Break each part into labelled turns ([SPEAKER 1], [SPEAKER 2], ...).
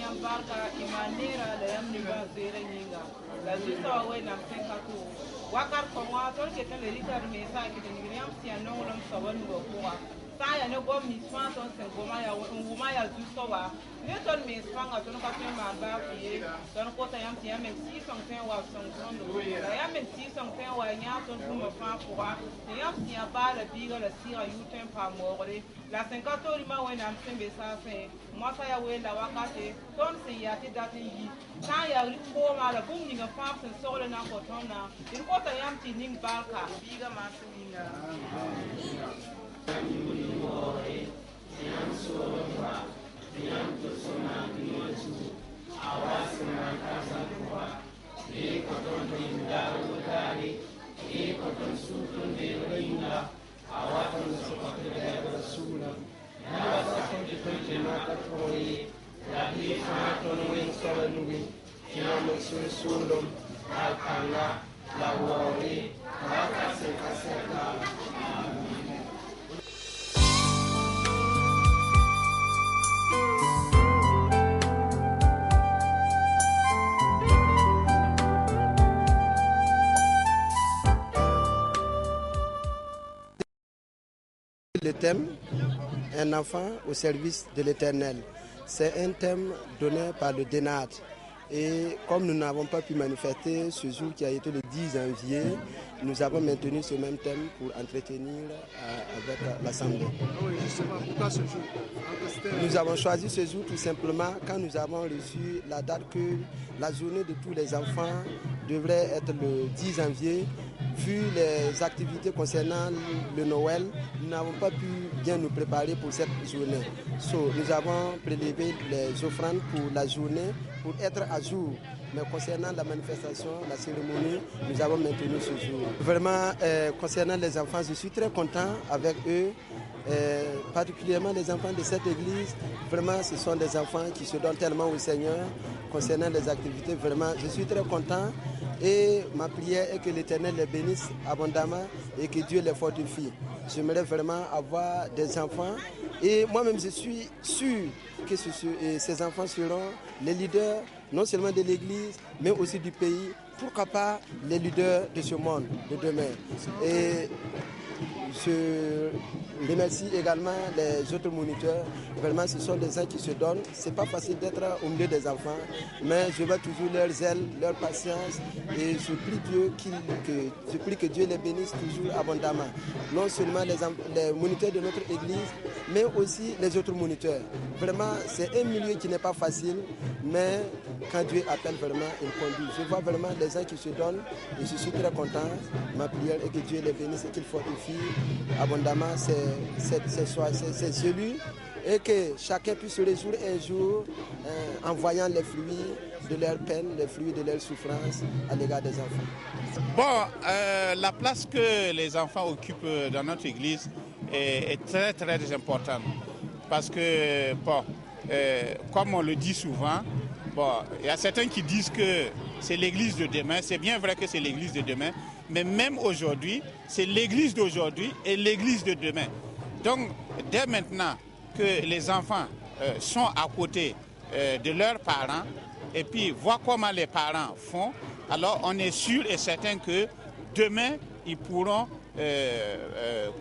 [SPEAKER 1] yam barka imanera la yam ni ba zere nyinga la zusa wa na penka to wakar ko wa to ke tan le rikar me sa ke ni yam si anon lam sawan go ko sa ya ne go mi swan ton sen go ma ya zusa wa ne ton me swan ga ton ka pen ma ba fi ton ko ta yam si yam si son pen wa son ton do la yam si son pen wa nya ton bu ma fa ko wa yam si ya ba la biga la sira yu ten pa mo la 50 ma wa na pen sa fe mo sa ya we la wakate ton si ya ti datin yi ta ya ri ko ma la bum ni ga fa sen so le na ko ton na in ko ta yam ti ning barka biga ma su ninga
[SPEAKER 2] Le thème, un enfant au service de l'Éternel, c'est un thème donné par le DENAD. Et comme nous n'avons pas pu manifester ce jour qui a été le 10 janvier, nous avons maintenu ce même thème pour entretenir avec l'Assemblée.
[SPEAKER 3] Oui, justement, pourquoi ce jour?
[SPEAKER 2] Nous avons choisi ce jour tout simplement quand nous avons reçu la date que la journée de tous les enfants devrait être le 10 janvier. Vu les activités concernant le Noël, nous n'avons pas pu bien nous préparer pour cette journée. Nous avons prélevé les offrandes pour la journée pour être à jour. Mais concernant la manifestation, la cérémonie, nous avons maintenu ce jour. Vraiment, concernant les enfants, je suis très content avec eux. Particulièrement les enfants de cette église, vraiment ce sont des enfants qui se donnent tellement au Seigneur. Concernant les activités, vraiment je suis très content et ma prière est que l'Éternel les bénisse abondamment et que Dieu les fortifie. J'aimerais vraiment avoir des enfants et moi-même je suis sûr que ces enfants seront les leaders non seulement de l'église mais aussi du pays, pourquoi pas les leaders de ce monde de demain. Et je remercie également les autres moniteurs. Vraiment, ce sont des gens qui se donnent. Ce n'est pas facile d'être au milieu des enfants, mais je vois toujours leur zèle, leur patience et je prie que Dieu les bénisse toujours abondamment. Non seulement les moniteurs de notre église, mais aussi les autres moniteurs. Vraiment, c'est un milieu qui n'est pas facile, mais quand Dieu appelle vraiment, il conduit. Je vois vraiment des gens qui se donnent et je suis très content. Ma prière est que Dieu les bénisse et qu'il fortifie abondamment ces élus et que chacun puisse se réjouir un jour en voyant les fruits de leur peine, les fruits de leur souffrance à l'égard des enfants.
[SPEAKER 4] Bon, la place que les enfants occupent dans notre église est très très importante parce que, bon, comme on le dit souvent, bon, il y a certains qui disent que c'est l'église de demain, c'est bien vrai que c'est l'église de demain, mais même aujourd'hui, c'est l'église d'aujourd'hui et l'église de demain. Donc, dès maintenant que les enfants sont à côté de leurs parents et puis voient comment les parents font, alors on est sûr et certain que demain, ils pourront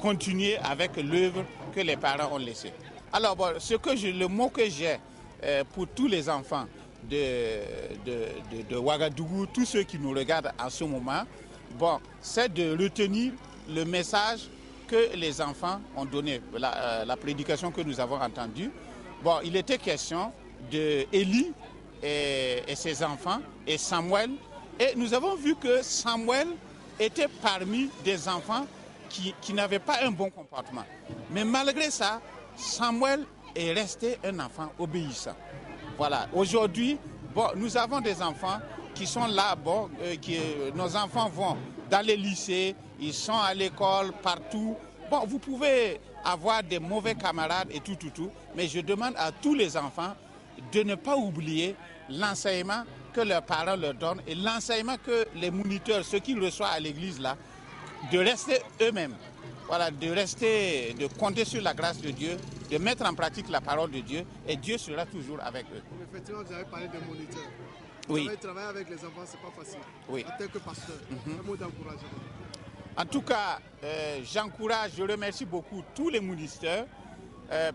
[SPEAKER 4] continuer avec l'œuvre que les parents ont laissée. Alors, bon, le mot que j'ai pour tous les enfants de Ouagadougou, tous ceux qui nous regardent en ce moment, bon, c'est de retenir le message que les enfants ont donné, la prédication que nous avons entendue. Bon, il était question d'Élie et ses enfants et Samuel. Et nous avons vu que Samuel était parmi des enfants qui n'avaient pas un bon comportement. Mais malgré ça, Samuel est resté un enfant obéissant. Voilà. Aujourd'hui, bon, nous avons des enfants qui sont là, bon, nos enfants vont dans les lycées, ils sont à l'école, partout. Bon, vous pouvez avoir des mauvais camarades et tout, mais je demande à tous les enfants de ne pas oublier l'enseignement que leurs parents leur donnent et l'enseignement que les moniteurs, ceux qui reçoivent à l'église là, de rester eux-mêmes. voilà, de rester, de compter sur la grâce de Dieu, de mettre en pratique la parole de Dieu, et Dieu sera toujours avec eux.
[SPEAKER 3] Effectivement, vous avez parlé de moniteurs.
[SPEAKER 4] Oui.
[SPEAKER 3] Vous avez travaillé avec les enfants, c'est pas facile.
[SPEAKER 4] Oui.
[SPEAKER 3] En tant que pasteur, un mot d'encouragement.
[SPEAKER 4] En tout cas, j'encourage, je remercie beaucoup tous les ministères.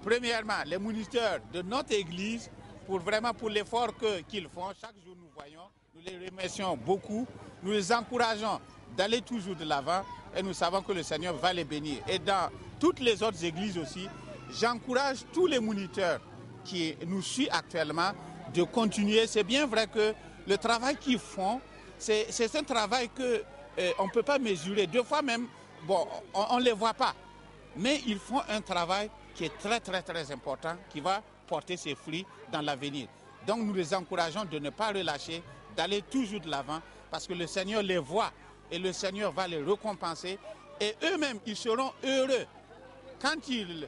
[SPEAKER 4] Premièrement, les ministères de notre Église, pour l'effort qu'ils font. Chaque jour, nous voyons, nous les remercions beaucoup. Nous les encourageons d'aller toujours de l'avant et nous savons que le Seigneur va les bénir. Et dans toutes les autres églises aussi, j'encourage tous les moniteurs qui nous suivent actuellement de continuer. C'est bien vrai que le travail qu'ils font, c'est un travail qu'on ne peut pas mesurer. Deux fois même, bon, on ne les voit pas. Mais ils font un travail qui est très, très, très important, qui va porter ses fruits dans l'avenir. Donc nous les encourageons de ne pas relâcher, d'aller toujours de l'avant, parce que le Seigneur les voit et le Seigneur va les récompenser. Et eux-mêmes, ils seront heureux quand ils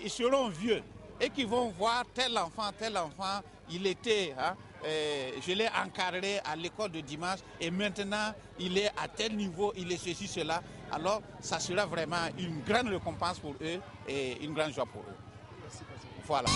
[SPEAKER 4] seront vieux et qu'ils vont voir tel enfant, il était, je l'ai encadré à l'école de dimanche et maintenant il est à tel niveau, il est ceci, cela. Alors ça sera vraiment une grande récompense pour eux et une grande joie pour eux.
[SPEAKER 3] Merci,
[SPEAKER 4] voilà.